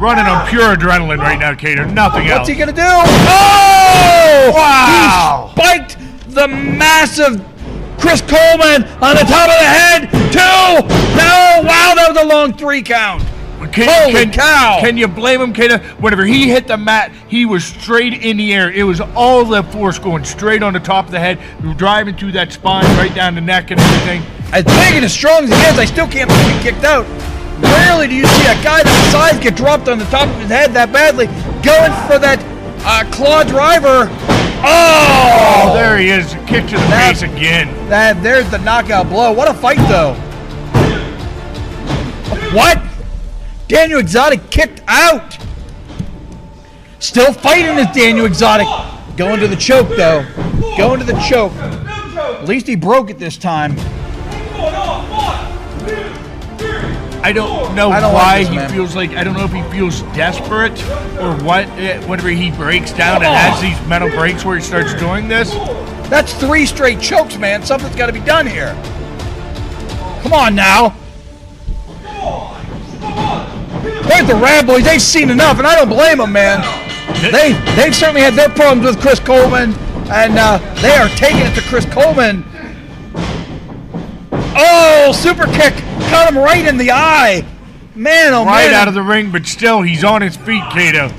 running on pure adrenaline right now, Cato. Nothing else. What's he gonna do? Oh! Wow! He spiked the massive Chris Coleman on the top of the head. 2. No! Wow, that was a long 3 count. Holy cow! Can you blame him, Cato? Whenever he hit the mat, he was straight in the air. It was all the force going straight on the top of the head, driving through that spine, right down the neck and everything. As big and as strong as he is, I still can't believe he kicked out. Rarely do you see a guy that size get dropped on the top of his head that badly, going for that claw driver. Oh! There he is. Kick to the face again. There's the knockout blow. What a fight, though. What? Daniel Exotic kicked out. Still fighting this Daniel Exotic. Going to the choke, though. Going to the choke. At least he broke it this time. I don't know why he feels like, I don't know if he feels desperate or what, whenever he breaks down and has these mental breaks where he starts doing this. That's 3 straight chokes, man. Something's got to be done here. Come on now. There's the Rad Boys. They've seen enough, and I don't blame them, man. They've certainly had their problems with Chris Coleman, and they are taking it to Chris Coleman. Oh, super kick. Cut him right in the eye. Man, oh man. Right out of the ring, but still, he's on his feet, Cato.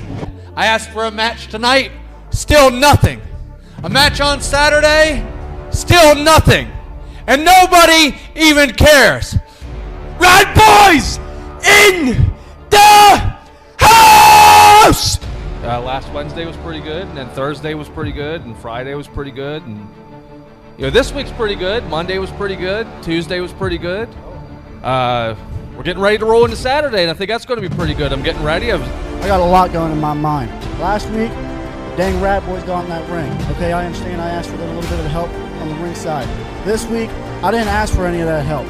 I asked for a match tonight. Still nothing. A match on Saturday. Still nothing. And nobody even cares. Rad Boys in the house! Last Wednesday was pretty good, and then Thursday was pretty good, and Friday was pretty good, and this week's pretty good. Monday was pretty good. Tuesday was pretty good. We're getting ready to roll into Saturday, and I think that's going to be pretty good. I'm getting ready. I got a lot going in my mind. Last week, dang Rad Boys got in that ring. Okay, I understand I asked for a little bit of help on the ring side. This week, I didn't ask for any of that help.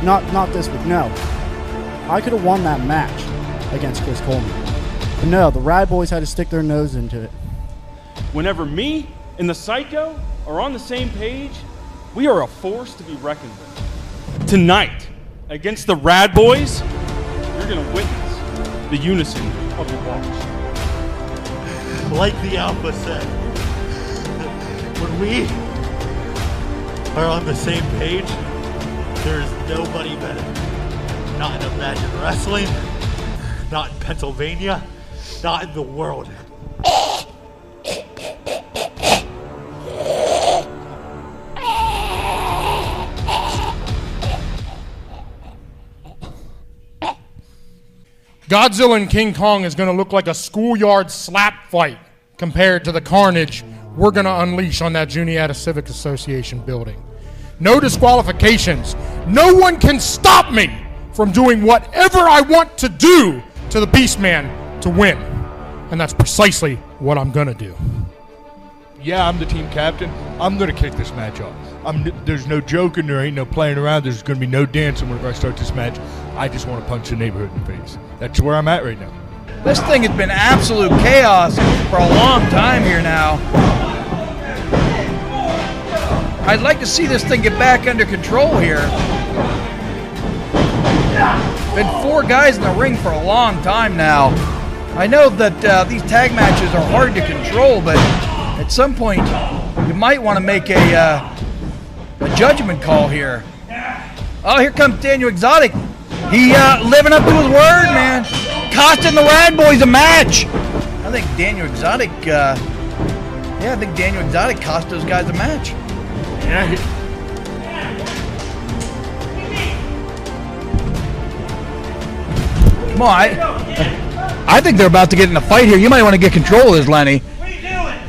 Not this week, no. I could have won that match against Chris Coleman. But no, the Rad Boys had to stick their nose into it. Whenever me and the Psycho are on the same page, we are a force to be reckoned with. Tonight, against the Rad Boys, you're going to witness the unison of the watch. Like the Alpha said, when we are on the same page, there's nobody better. Not in Imagine Wrestling, not in Pennsylvania, not in the world. Godzilla and King Kong is going to look like a schoolyard slap fight compared to the carnage we're going to unleash on that Juniata Civic Association building. No disqualifications. No one can stop me from doing whatever I want to do to the Beastman to win. And that's precisely what I'm going to do. Yeah, I'm the team captain. I'm going to kick this match off. There's no joking. There ain't no playing around. There's going to be no dancing whenever I start this match. I just want to punch the neighborhood in the face. That's where I'm at right now. This thing has been absolute chaos for a long time here now. I'd like to see this thing get back under control here. Been 4 guys in the ring for a long time now. I know that these tag matches are hard to control, but at some point you might want to make a judgment call here. Oh, here comes Daniel Exotic. He living up to his word, man. Costing the Rad Boys a match. I think Daniel Exotic, I think Daniel Exotic cost those guys a match. Yeah. Come on, I think they're about to get in a fight here. You might want to get control of this, Lenny.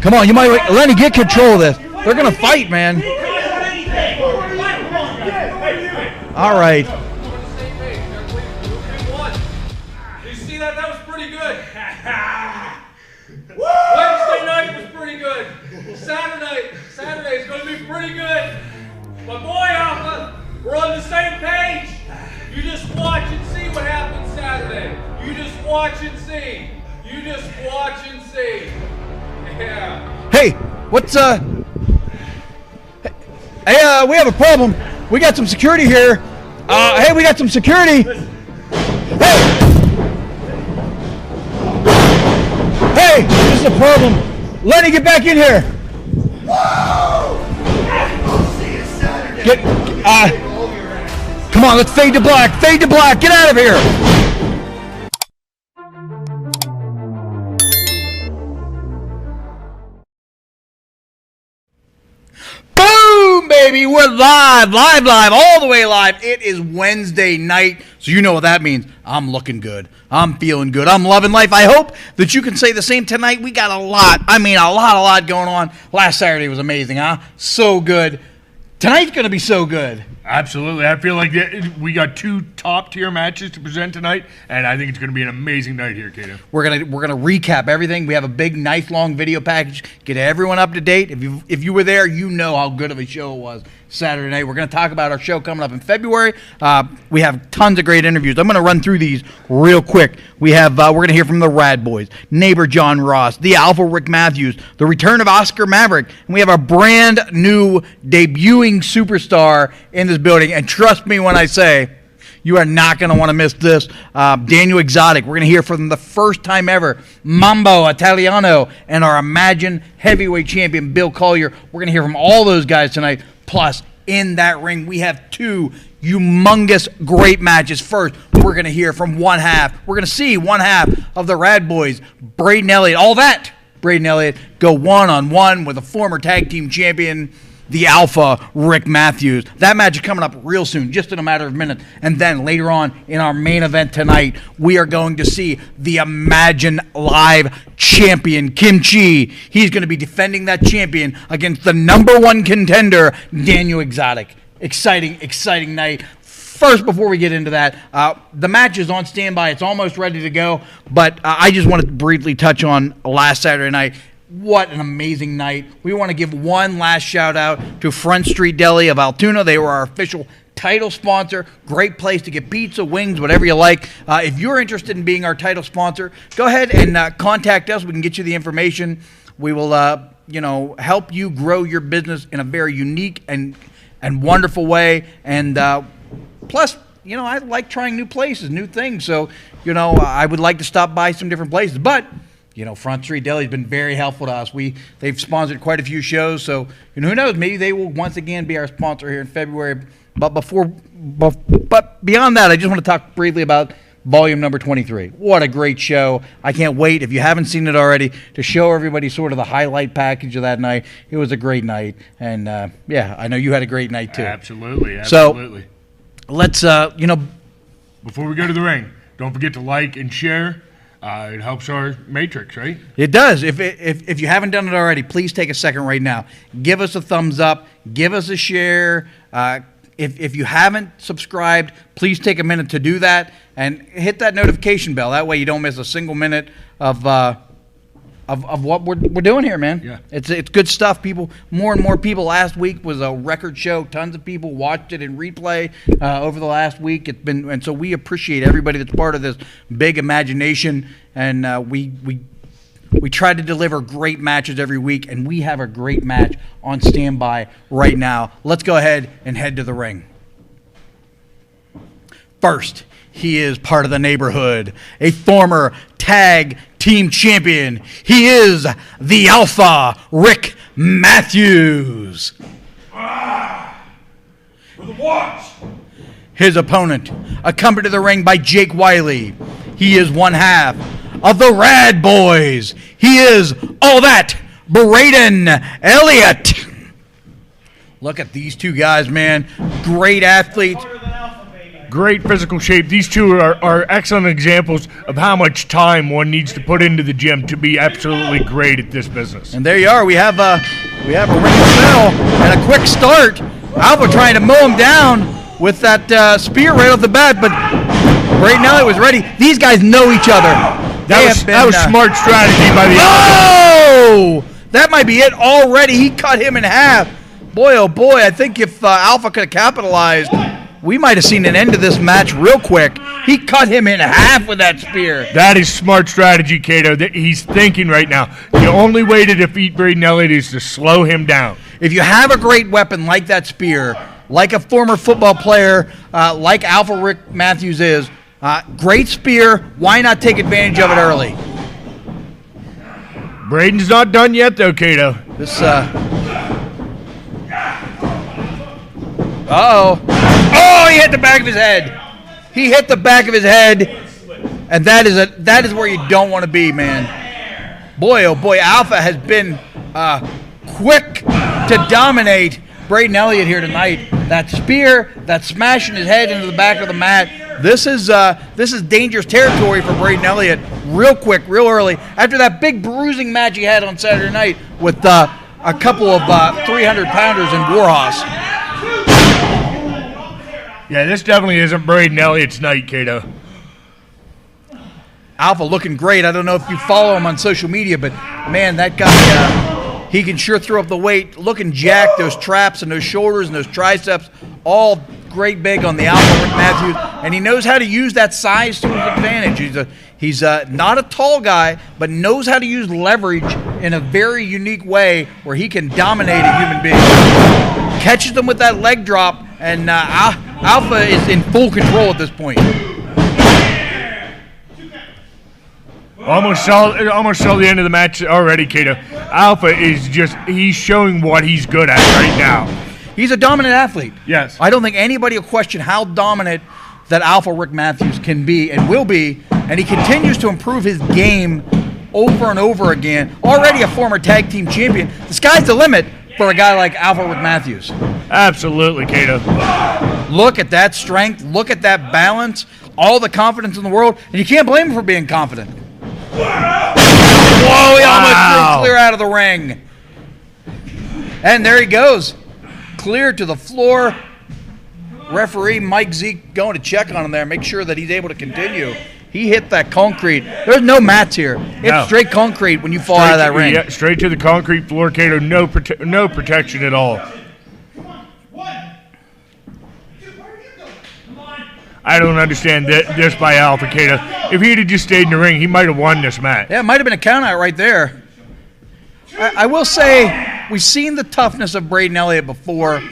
Come on, Lenny, get control of this. They're gonna fight, man. All right. You see that? That was pretty good. Wednesday night was pretty good. Saturday is going to be pretty good. But boy, Alpha, we're on the same page. You just watch and see what happens Saturday. You just watch and see. Yeah. Hey, what's Hey, we have a problem. We got some security here. Hey, we got some security. Hey! Hey, this is a problem. Lenny, get back in here. Come on, let's fade to black. Fade to black. Get out of here. Boom, baby. We're live, all the way live. It is Wednesday night, so you know what that means. I'm looking good. I'm feeling good. I'm loving life. I hope that you can say the same tonight. We got a lot going on. Last Saturday was amazing, huh? So good. Tonight's going to be so good. Absolutely. I feel like we got two top-tier matches to present tonight, and I think it's going to be an amazing night here, Kato. We're gonna recap everything. We have a big, nice, long video package. Get everyone up to date. If you were there, you know how good of a show it was Saturday night. We're going to talk about our show coming up in February. We have tons of great interviews. I'm going to run through these real quick. We have we're going to hear from the Rad Boys, neighbor John Ross, the Alpha Rick Matthews, the return of Oscar Maverick, and we have a brand new debuting superstar in this building. And trust me when I say, you are not going to want to miss this. Daniel Exotic, we're going to hear from the first time ever, Mambo Italiano, and our Imagine heavyweight champion, Bill Collier. We're going to hear from all those guys tonight. Plus, in that ring, we have two humongous great matches. First, we're going to hear from one half. We're going to see one half of the Rad Boys, Braden Elliott. All that, Braden Elliott, go one-on-one with a former tag team champion, the Alpha Rick Matthews. That match is coming up real soon, just in a matter of minutes. And then later on in our main event tonight, we are going to see the Imagine Live champion, Kim Chi. He's going to be defending that champion against the #1 contender, Daniel Exotic. Exciting night. First, before we get into that, the match is on standby. It's almost ready to go. But I just want to briefly touch on last Saturday night. What an amazing night. We want to give one last shout out to Front Street Deli of Altoona. They were our official title sponsor. Great place to get pizza, wings, whatever you like. If you're interested in being our title sponsor, go ahead and contact us. We can get you the information. We will help you grow your business in a very unique and wonderful way. And plus, I like trying new places, new things. So, I would like to stop by some different places. But Front Street Deli has been very helpful to us. They've sponsored quite a few shows, so who knows? Maybe they will once again be our sponsor here in February. But beyond that, I just want to talk briefly about Volume number 23. What a great show! I can't wait, if you haven't seen it already, to show everybody sort of the highlight package of that night. It was a great night, and I know you had a great night too. Absolutely. So let's before we go to the ring, don't forget to like and share. It helps our matrix, right? It does. If you haven't done it already, please take a second right now. Give us a thumbs up. Give us a share. If you haven't subscribed, please take a minute to do that and hit that notification bell. That way you don't miss a single minute of what we're doing here, man. Yeah. It's good stuff. More and more people. Last week was a record show. Tons of people watched it in replay over the last week. And so we appreciate everybody that's part of this big imagination. And we try to deliver great matches every week, and we have a great match on standby right now. Let's go ahead and head to the ring. First, he is part of the neighborhood, a former tag team champion. He is the Alpha Rick Matthews. For the watch. His opponent, accompanied to the ring by Jake Wiley. He is one half of the Rad Boys. He is all that, Braden Elliott. Look at these two guys, man. Great athletes. Great physical shape. These two are excellent examples of how much time one needs to put into the gym to be absolutely great at this business. And there you are. We have a ring bell and a quick start. Alpha trying to mow him down with that spear right off the bat, but Braden Elliott was ready. These guys know each other. That was smart strategy by the Oh! That might be it already. He cut him in half. Boy, oh boy, I think if Alpha could have capitalized, we might have seen an end to this match real quick. He cut him in half with that spear. That is smart strategy, Kato. He's thinking right now, the only way to defeat Braden Elliott is to slow him down. If you have a great weapon like that spear, like a former football player, like Alpha Rick Matthews is, great spear, why not take advantage of it early? Braden's not done yet, though, Kato. This, uh-oh. Oh, he hit the back of his head. He hit the back of his head, and that is where you don't want to be, man. Boy, oh boy, Alpha has been quick to dominate Braden Elliott here tonight. That spear, that smashing his head into the back of the mat. This is dangerous territory for Braden Elliott. Real quick, real early, after that big bruising match he had on Saturday night with a couple of 300-pounders in Warhorse. Yeah, this definitely isn't Braden Elliott's night, Kato. Alpha looking great. I don't know if you follow him on social media, but man, that guy, he can sure throw up the weight. Looking jacked, those traps and those shoulders and those triceps, all great big on the Alpha Rick Matthews, and he knows how to use that size to his advantage. He's not a tall guy, but knows how to use leverage in a very unique way where he can dominate a human being. Catches them with that leg drop, and Alpha is in full control at this point. Almost saw the end of the match already, Kato. Alpha is he's showing what he's good at right now. He's a dominant athlete. Yes. I don't think anybody will question how dominant that Alpha Rick Matthews can be and will be, and he continues to improve his game over and over again. Already a former tag team champion. The sky's the limit for a guy like Alpha Rick Matthews. Absolutely, Kato. Look at that strength. Look at that balance. All the confidence in the world, and you can't blame him for being confident. Whoa, he almost threw clear out of the ring. And there he goes. Clear to the floor. Referee Mike Zeke going to check on him there, make sure that he's able to continue. He hit that concrete. There's no mats here. It's straight concrete when you fall out of that ring. Yeah, straight to the concrete floor, Kato. No protection at all. I don't understand this by Alpha, Kato. If he'd have just stayed in the ring, he might have won this match. Yeah, it might have been a count out right there. I will say we've seen the toughness of Braden Elliott before.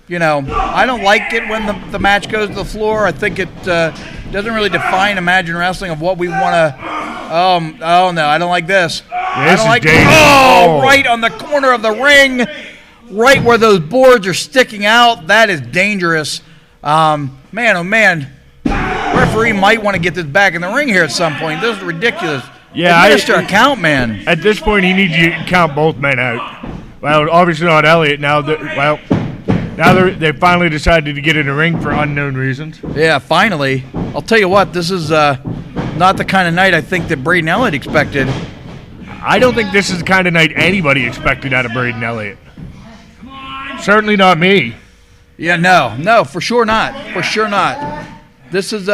You know, I don't like it when the match goes to the floor. I think it doesn't really define Imagine Wrestling of what we want to. Oh no, I don't like this. I don't like. Oh, right on the corner of the ring, right where those boards are sticking out. That is dangerous. Man, oh man, referee might want to get this back in the ring here at some point. This is ridiculous. Yeah, administer a count, man. At this point, he needs to count both men out. Well, obviously not Elliott now. Now they finally decided to get in the ring for unknown reasons. Yeah, finally. I'll tell you what, this is not the kind of night I think that Braden Elliott expected. I don't think this is the kind of night anybody expected out of Braden Elliott. Certainly not me. Yeah, no, for sure not. For sure not. This is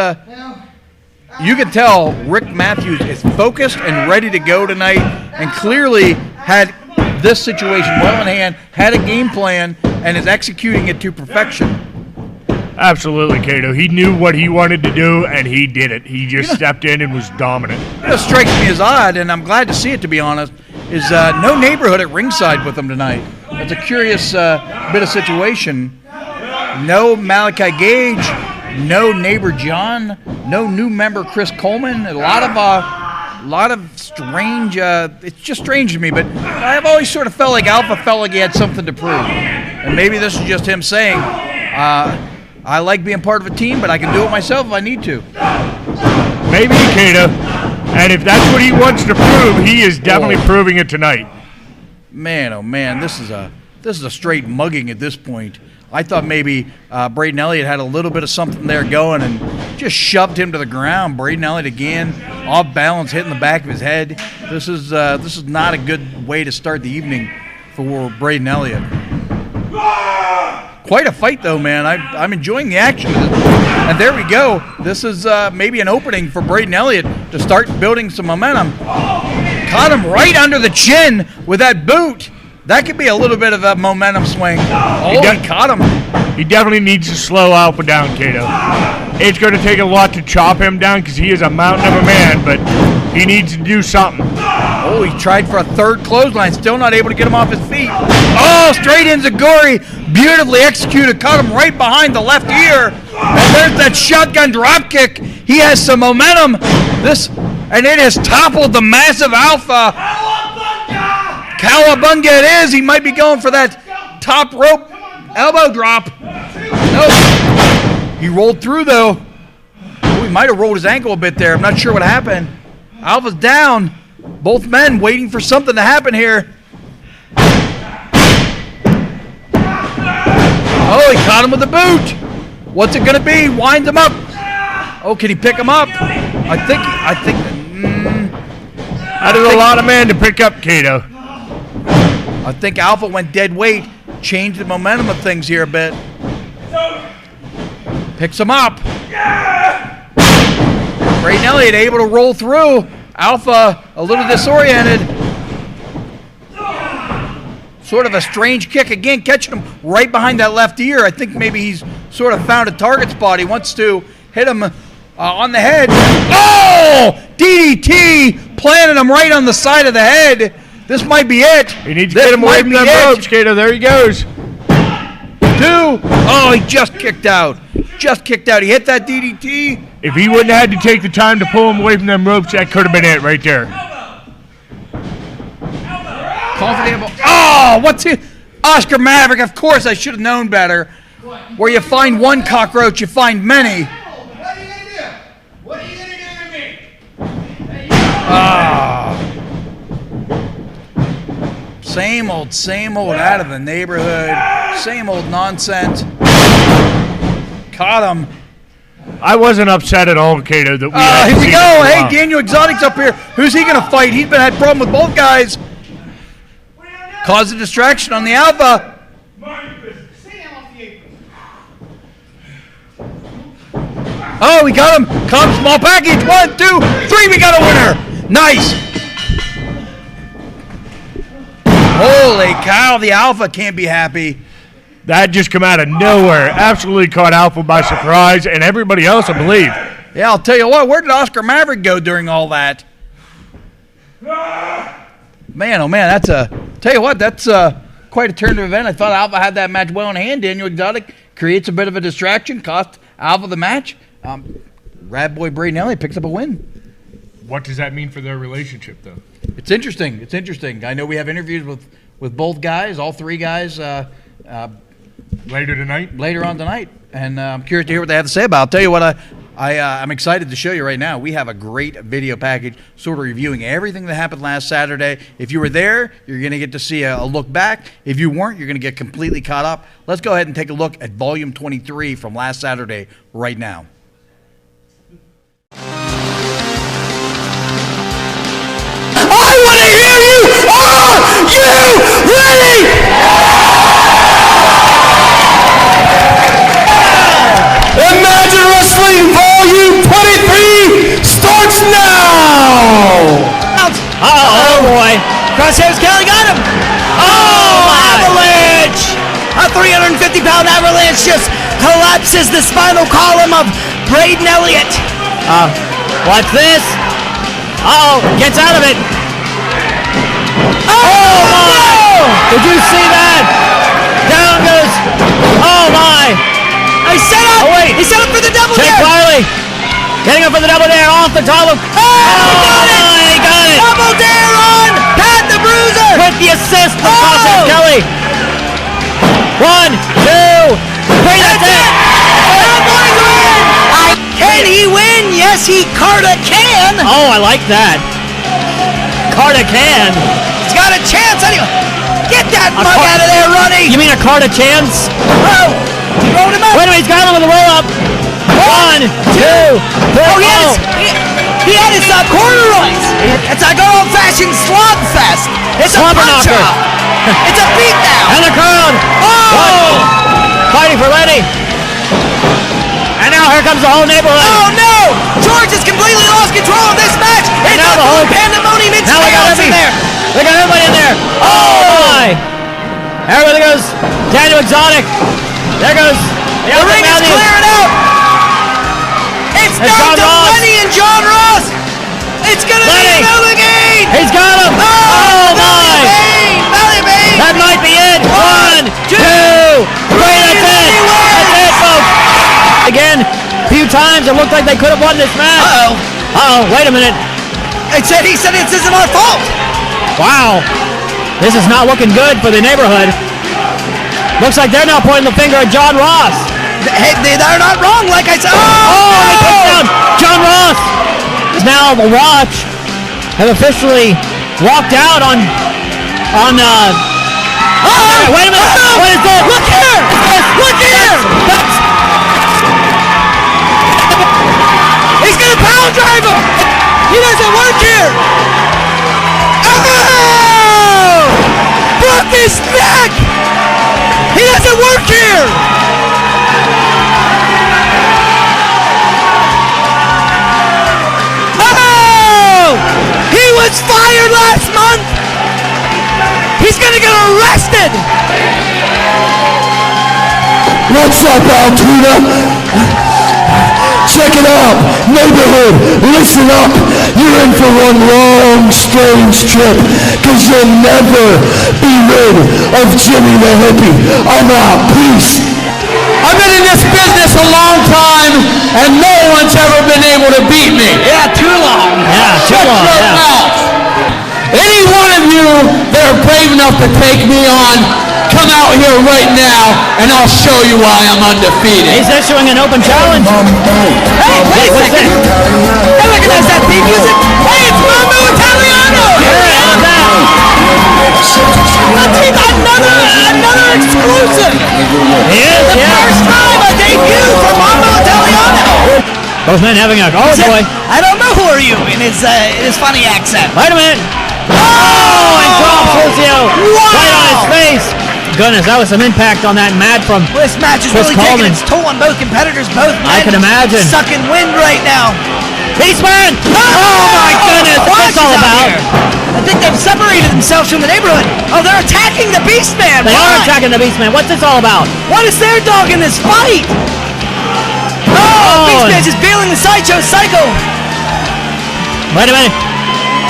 you can tell Rick Matthews is focused and ready to go tonight, and clearly had this situation well in hand, had a game plan, and is executing it to perfection. Absolutely, Kato. He knew what he wanted to do, and he did it. He just stepped in and was dominant. What strikes me as odd, and I'm glad to see it, to be honest, is no neighborhood at ringside with him tonight. That's a curious bit of situation. No Malachi Gage, no neighbor John, no new member Chris Coleman. A lot of strange. It's just strange to me, but I've always sort of felt like Alpha felt like he had something to prove, and maybe this is just him saying, "I like being part of a team, but I can do it myself if I need to." Maybe, Kato. And if that's what he wants to prove, he is definitely proving it tonight. Man, oh man, this is a straight mugging at this point. I thought maybe Braden Elliott had a little bit of something there going and just shoved him to the ground. Braden Elliott again, off balance, hitting the back of his head. This is not a good way to start the evening for Braden Elliott. Quite a fight, though, man. I'm enjoying the action. And there we go. This is maybe an opening for Braden Elliott to start building some momentum. Caught him right under the chin with that boot. That could be a little bit of a momentum swing. Oh, he caught him. He definitely needs to slow Alpha down, Kato. It's going to take a lot to chop him down because he is a mountain of a man, but he needs to do something. Oh, he tried for a third clothesline, still not able to get him off his feet. Oh, straight enziguri, beautifully executed, caught him right behind the left ear. And there's that shotgun drop kick. He has some momentum. And it has toppled the massive Alpha. Cowabunga it is. He might be going for that top rope elbow drop. Nope. He rolled through, though. He might have rolled his ankle a bit there. I'm not sure what happened. Alpha's down. Both men waiting for something to happen here. Oh, he caught him with the boot. What's it going to be? Winds him up. Oh, can he pick him up? I think. That is a lot of men to pick up, Kato. I think Alpha went dead weight. Changed the momentum of things here a bit. Picks him up. Braden Elliott able to roll through. Alpha a little disoriented. Sort of a strange kick again, catching him right behind that left ear. I think maybe he's sort of found a target spot. He wants to hit him on the head. Oh! DDT planted him right on the side of the head. This might be it. You need to get him away from them ropes, Kato. There he goes. 2. Oh, he just kicked out. Just kicked out. He hit that DDT. If he wouldn't have had to take the time to pull him away from them ropes, that could have been it right there. Oh, what's it? Oscar Maverick, of course I should have known better. Where you find one cockroach, you find many. What are you going to do? What are you going to do to me? Same old out of the neighborhood. Same old nonsense. Caught him. I wasn't upset at all, Kato. That we here we go. Hey, Daniel Exotic's up here. Who's he going to fight? He's had a problem with both guys. Caused a distraction on the Alpha. Oh, we got him. Come, small package. 1, 2, 3. We got a winner. Nice. Holy cow, the Alpha can't be happy. That just come out of nowhere. Absolutely caught Alpha by surprise, and everybody else, I believe. Yeah, I'll tell you what. Where did Oscar Maverick go during all that? Man, oh man, tell you what, that's quite a turn of event. I thought Alpha had that match well in hand. Daniel Exotic creates a bit of a distraction, cost Alpha the match. Rad Boy Braden Elliott picks up a win. What does that mean for their relationship, though? It's interesting. It's interesting. I know we have interviews with both guys, all three guys. Later tonight? Later on tonight. And I'm curious to hear what they have to say about it. I'll tell you what, I'm excited to show you right now. We have a great video package sort of reviewing everything that happened last Saturday. If you were there, you're going to get to see a look back. If you weren't, you're going to get completely caught up. Let's go ahead and take a look at Volume 23 from last Saturday right now. I want to hear you! Are you ready? Imagine Wrestling Volume 23 starts now! Oh boy. Crosshairs Kelly got him. Oh, avalanche! A 350-pound avalanche just collapses the spinal column of Braden Elliott. Watch this. Uh-oh, gets out of it. Oh my! No! Did you see that? Down goes. Oh my! He set up! Oh wait! He set up for the double dare! Jake Riley getting up for the double dare off the top of. Oh! He got it! Double dare on Pat the Bruiser! With the assist from Crosshairs Kelly. 1, 2, 3, that's it! Can he win? Yes, he Carta can! Oh, I like that. Carta can. He's got a chance anyway. Get that mug out of there, Ronnie! You mean a Carta chance? Oh! He rolled him up! Wait a minute, he's got him with a roll up! 1, 2, 3, oh! He had his corduroys! It's a good old-fashioned slog fest! It's a punch-off! It's a beatdown! And the crowd! Oh! Fighting for Lenny! And now here comes the whole neighborhood! Oh no! George has completely lost control of this match! It's now the whole pandemonium! It's chaos in there! They got everybody in there! Oh my! Everybody goes Daniel Exotic! There goes the ring is clearing out! It's down to Lenny and John Ross! It's gonna be Billy Gain! He's got him! Oh my! That might be it! 1, 2, 3, that's it! That's it, folks! Again, a few times it looked like they could have won this match. Uh-oh, wait a minute. He said this isn't our fault. Wow. This is not looking good for the neighborhood. Looks like they're now pointing the finger at John Ross. Hey, they're not wrong, like I said. Oh, he takes down John Ross. Now the Watch have officially walked out on wait a minute. What is this? Look here. Look here. He's going to power drive him. He doesn't work here. Oh! Broke his neck. He doesn't work here. Oh! He was fired last month. He's going to get arrested. What's up, Altoona? Check it out, neighborhood, listen up. You're in for one long, strange trip, because you'll never be rid of Jimmy the Hippie. I'm out, peace. I've been in this business a long time, and no one's ever been able to beat me. Yeah, too long. Yeah, too Shut long. your Yeah. mouth. Any one of you that are brave enough to take me on, come out here right now, and I'll show you why I'm undefeated. He's issuing an open challenge. Hey, wait a second. Hey, recognize that theme music? Hey, it's Mambo Italiano. Another exclusive. The first time a debut for Mambo Italiano. Both men having a boy. I don't know who are you in his funny accent. Wait a minute. Oh, and drops Lucio right on his face. Goodness, that was some impact on that mat from Well, this match is Chris really Coleman. taking its toll on both competitors. Both I men can imagine. sucking wind right now. Beastman! Oh my goodness, what's this all about? I think they've separated themselves from the neighborhood. Oh, they're attacking the Beastman. They are Why? attacking the Beastman. What's this all about? What is their dog in this fight? Oh, Beastman's just bailing the Sideshow Psycho. Wait a minute.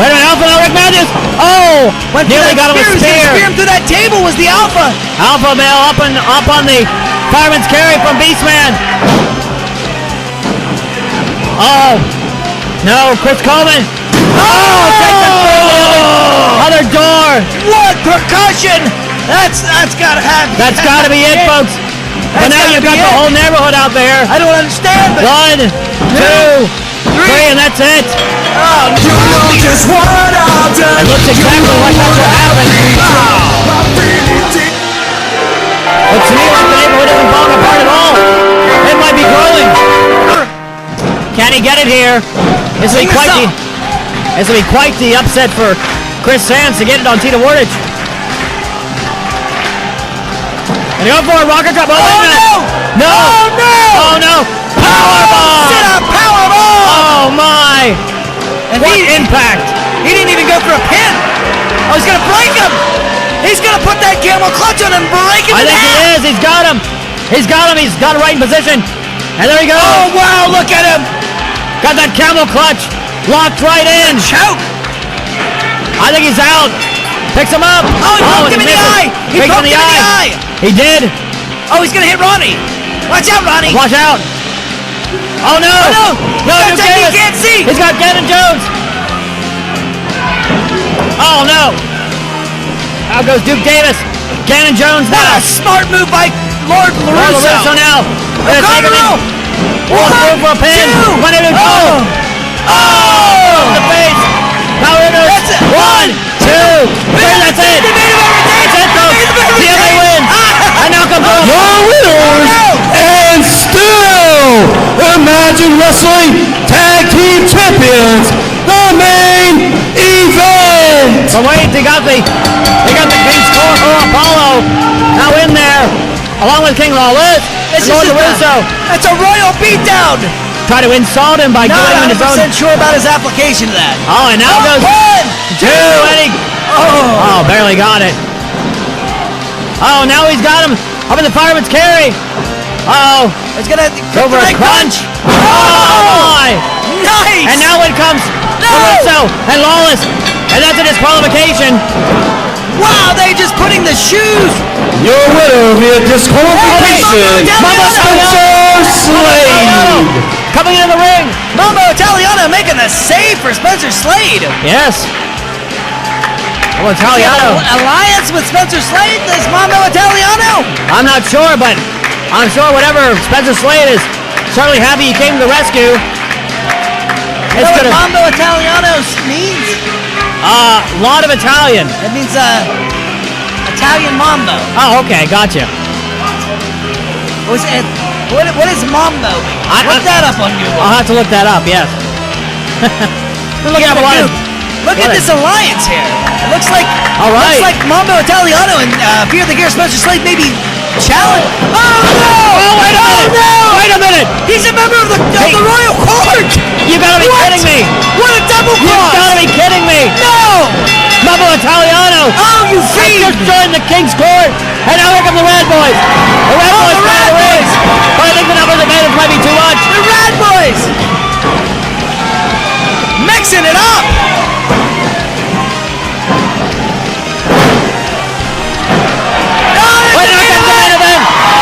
Wait a minute, Alpha now, Rick Matthews. Oh, nearly got him with a spear. Spear him through that table was the Alpha. Alpha male up on the fireman's carry from Beastman. Oh, no, Chris Coleman. Oh, takes him through the other door. What percussion? That's gotta happen. That's got to be it, folks. But now you've got the whole neighborhood out there. I don't understand, but 1, 2, 3, and that's it. oh, You know just what I've done. It looks exactly like that's what happened. Looks to me like the neighborhood isn't falling apart at all. It might be growing. Can he get it here? This will be quite the upset for Chris Sands to get it on Tita Wardage. And go for a rocket drop. Oh, no! No! Oh, no! Oh, no! Powerbomb! Sit up, powerbomb! Oh, my! And What impact! He didn't even go for a pin. Oh, he's gonna break him. He's gonna put that camel clutch on him, break him I in think half. he is. He's got him. He's got him. He's got it right in position. And there he goes. Oh wow, look at him. Got that camel clutch locked right in. Choke. I think he's out. Picks him up. Oh, he poked him in the eye. He Picks poked him in the eye. He did. Oh, he's gonna hit Ronnie. Watch out, Ronnie. Watch out. Oh no. Oh, no. No, He's got Duke something he Davis. can't see. He's got Kevin Jones. Oh no. Out goes Duke Davis. Cannon Jones What now. a smart move by Lord Lord LaRusso. LaRusso now. Gonna take him in. One through for a pin. 1, 2, 3. Oh! The face. Now it is. That's it. 1, 2, 3. That's it. That's it, folks. TNA wins. And now comes on. Your winners and still Imagine Wrestling Tag Team Champions, the main event. But wait, they got the King's Core for Apollo now in there, along with King Lawless and Lord LaRusso. That's a royal beatdown. Try to insult him by Not giving him his own. 100% sure about his application to that. Oh, and now goes 1, 2, and he barely got it. Oh, now he's got him up in the fireman's carry. Oh, it's gonna go for a crunch. Oh my! Nice. And now in comes LaRusso and Lawless, and that's a disqualification. Wow, they just putting the shoes. Your winner via disqualification, Spencer Slade. Coming into the ring. Mambo Italiano making a save for Spencer Slade. Yes. Well, Italiano. Alliance with Spencer Slade, this Mambo Italiano. I'm not sure, but I'm sure whatever Spencer Slade is certainly happy he came to the rescue. You know what Mambo Italiano means? A lot of Italian. It means Italian Mambo. Oh, okay, gotcha. What is Mambo? Look that up on Google. I'll have to look that up, yes. We're looking at a lot of... Look at this alliance here. It looks like Mambo Italiano and Fear the Gear Spencer Slade maybe challenge. Oh no! Oh, wait a minute! No! Wait a minute! He's a member of the Royal Court! You gotta be kidding me! What a double cross! You gotta be kidding me! No! Mambo Italiano! Oh, you fiend! Just joined the King's Court, and now here come the Rad Boys! The Rad Boys trying to race! But I think the numbers advantage might be too much! The Rad Boys! Mixing it up!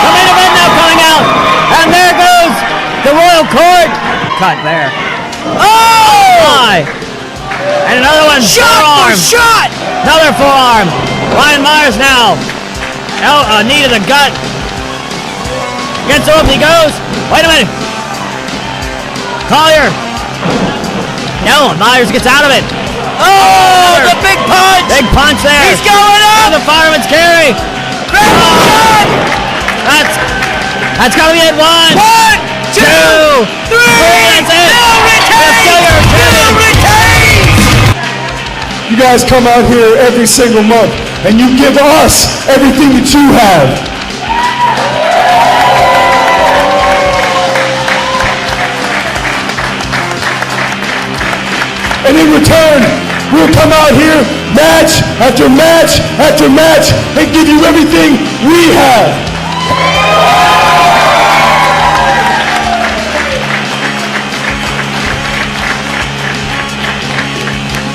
The main event now coming out, and there goes the Royal Court. Cut there. Oh! My. And another one. Shot for shot! Another forearm. Ryan Myers now. Knee to the gut. Against the ropes he goes. Wait a minute. Collier. No, Myers gets out of it. Oh, the big punch! Big punch there. He's going up! And the fireman's carry. That's gotta be it. 1, 2, 3. That's it. Bill retains! You guys come out here every single month, and you give us everything that you have. And in return, we'll come out here, match after match after match, and give you everything we have.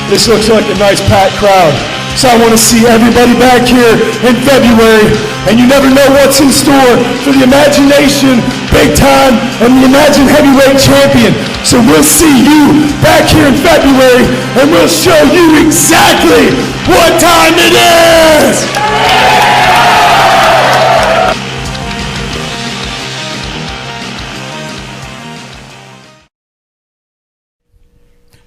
This looks like a nice packed crowd. So I want to see everybody back here in February. And you never know what's in store for the Imagination Big Time and the Imagine Heavyweight Champion. So we'll see you back here in February, and we'll show you exactly what time it is!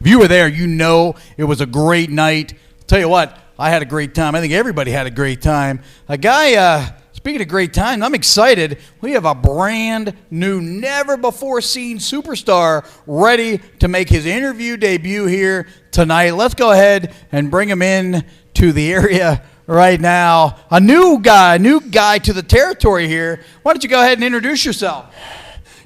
If you were there, you know it was a great night. Tell you what, I had a great time. I think everybody had a great time. Speaking of great time, I'm excited. We have a brand new, never before seen superstar ready to make his interview debut here tonight. Let's go ahead and bring him in to the area right now. A new guy to the territory here. Why don't you go ahead and introduce yourself?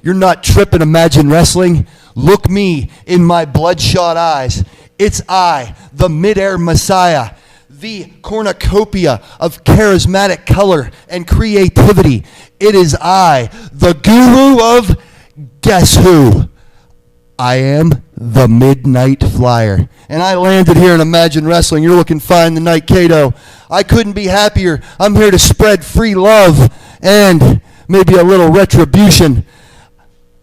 You're not tripping, Imagine Wrestling. Look me in my bloodshot eyes. It's I, the midair messiah, the cornucopia of charismatic color and creativity. It is I, the guru of guess who? I am the Midnight Flyer. And I landed here in Imagine Wrestling. You're looking fine tonight, Kato. I couldn't be happier. I'm here to spread free love and maybe a little retribution.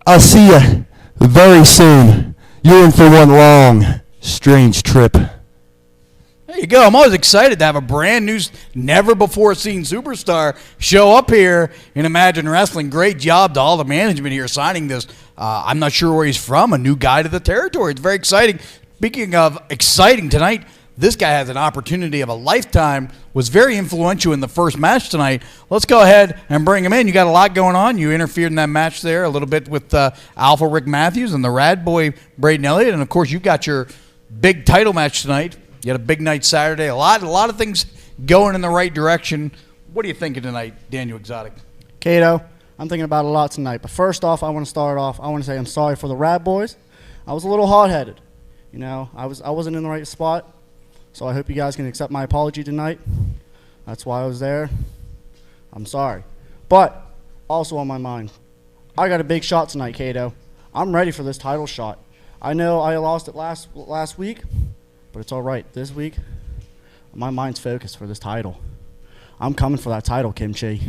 I'll see you very soon. You're in for one long, strange trip. There you go. I'm always excited to have a brand new, never-before-seen superstar show up here in Imagine Wrestling. Great job to all the management here signing this. I'm not sure where he's from, a new guy to the territory. It's very exciting. Speaking of exciting tonight, this guy has an opportunity of a lifetime, was very influential in the first match tonight. Let's go ahead and bring him in. You got a lot going on. You interfered in that match there a little bit with Alpha Rick Matthews and the Rad Boy Braden Elliott. And, of course, you've got your big title match tonight. You had a big night Saturday. A lot of things going in the right direction. What are you thinking tonight, Daniel Exotic? Kato, I'm thinking about a lot tonight. But first off, I want to say I'm sorry for the Rad Boys. I was a little hot-headed. You know, I wasn't in the right spot. So I hope you guys can accept my apology tonight. That's why I was there. I'm sorry. But also on my mind, I got a big shot tonight, Kato. I'm ready for this title shot. I know I lost it last week, but it's all right. This week, my mind's focused for this title. I'm coming for that title, Kimchi.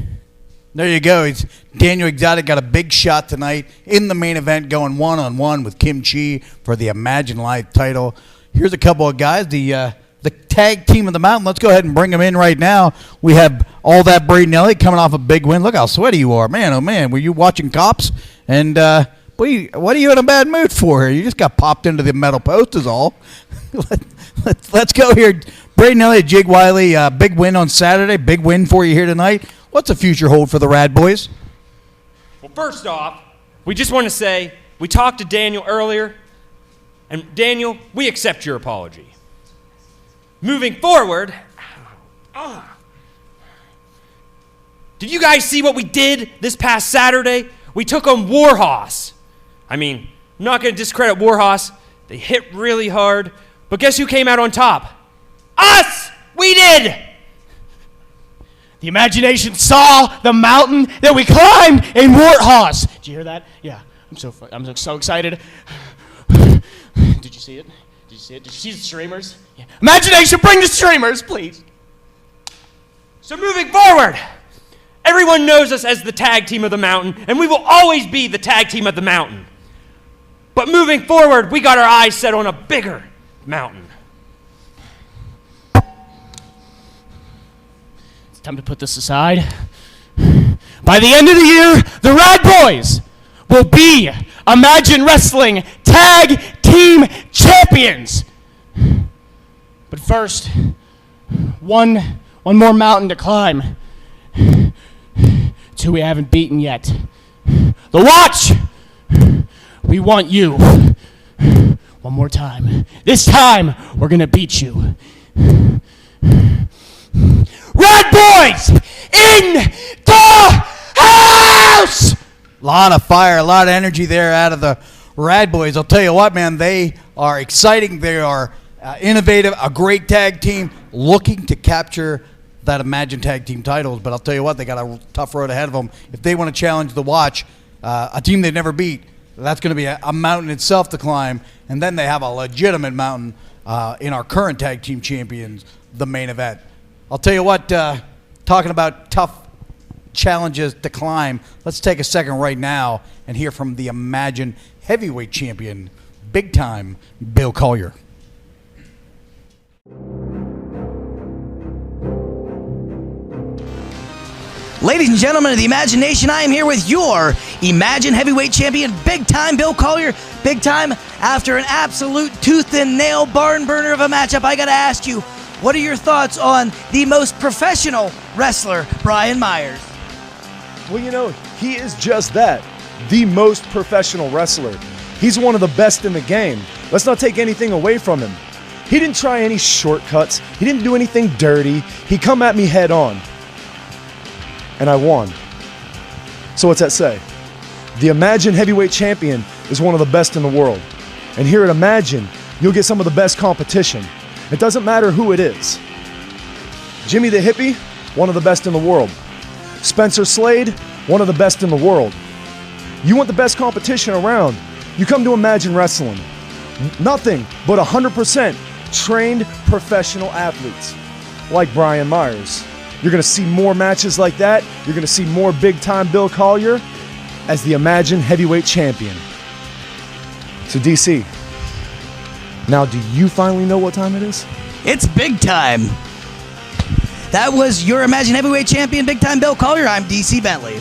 There you go. It's Daniel Exotic got a big shot tonight in the main event, going one-on-one with Kim Chi for the Imagine Live title. Here's a couple of guys. The the tag team of the mountain. Let's go ahead and bring them in right now. We have all that Braden Elliott coming off a big win. Look how sweaty you are. Man, oh, man. Were you watching Cops? And what are you in a bad mood for here? You just got popped into the metal post is all. Let's go here. Braden Elliott, Jake Wiley, big win on Saturday. Big win for you here tonight. What's the future hold for the Rad Boys? Well, first off, we just want to say we talked to Daniel earlier, and Daniel, we accept your apology. Moving forward, did you guys see what we did this past Saturday? We took on Warhorse. I mean, I'm not going to discredit Warhorse. They hit really hard, but guess who came out on top? Us! We did! The imagination saw the mountain that we climbed in Warthorse. Did you hear that? Yeah, I'm so excited. Did you see it? Did you see it? Did you see the streamers? Yeah. Imagination, bring the streamers, please. So moving forward, everyone knows us as the tag team of the mountain, and we will always be the tag team of the mountain. But moving forward, we got our eyes set on a bigger mountain. Time to put this aside. By the end of the year, the Rad Boys will be Imagine Wrestling Tag Team Champions. But first, one more mountain to climb. Two we haven't beaten yet. The Watch! We want you. One more time. This time, we're gonna beat you. Rad Boys in the house! A lot of fire, a lot of energy there out of the Rad Boys. I'll tell you what, man, they are exciting. They are innovative, a great tag team looking to capture that Imagine Tag Team titles. But I'll tell you what, they got a tough road ahead of them. If they want to challenge the Watch, a team they've never beat, that's going to be a mountain itself to climb. And then they have a legitimate mountain in our current tag team champions, the main event. I'll tell you what, talking about tough challenges to climb, let's take a second right now and hear from the Imagine Heavyweight Champion, big time, Bill Collier. Ladies and gentlemen of the Imagination, I am here with your Imagine Heavyweight Champion, big time Bill Collier. Big time after an absolute tooth and nail barn burner of a matchup. I got to ask you, what are your thoughts on the most professional wrestler, Brian Myers? Well, you know, he is just that, the most professional wrestler. He's one of the best in the game. Let's not take anything away from him. He didn't try any shortcuts. He didn't do anything dirty. He come at me head on. And I won. So what's that say? The Imagine Heavyweight Champion is one of the best in the world. And here at Imagine, you'll get some of the best competition. It doesn't matter who it is. Jimmy the Hippie, one of the best in the world. Spencer Slade, one of the best in the world. You want the best competition around, you come to Imagine Wrestling. Nothing but 100% trained professional athletes, like Brian Myers. You're going to see more matches like that. You're going to see more big-time Bill Collier as the Imagine Heavyweight Champion. So, DC, now do you finally know what time it is? It's big time. That was your Imagine Heavyweight Champion, big time Bill Collier. I'm DC Bentley.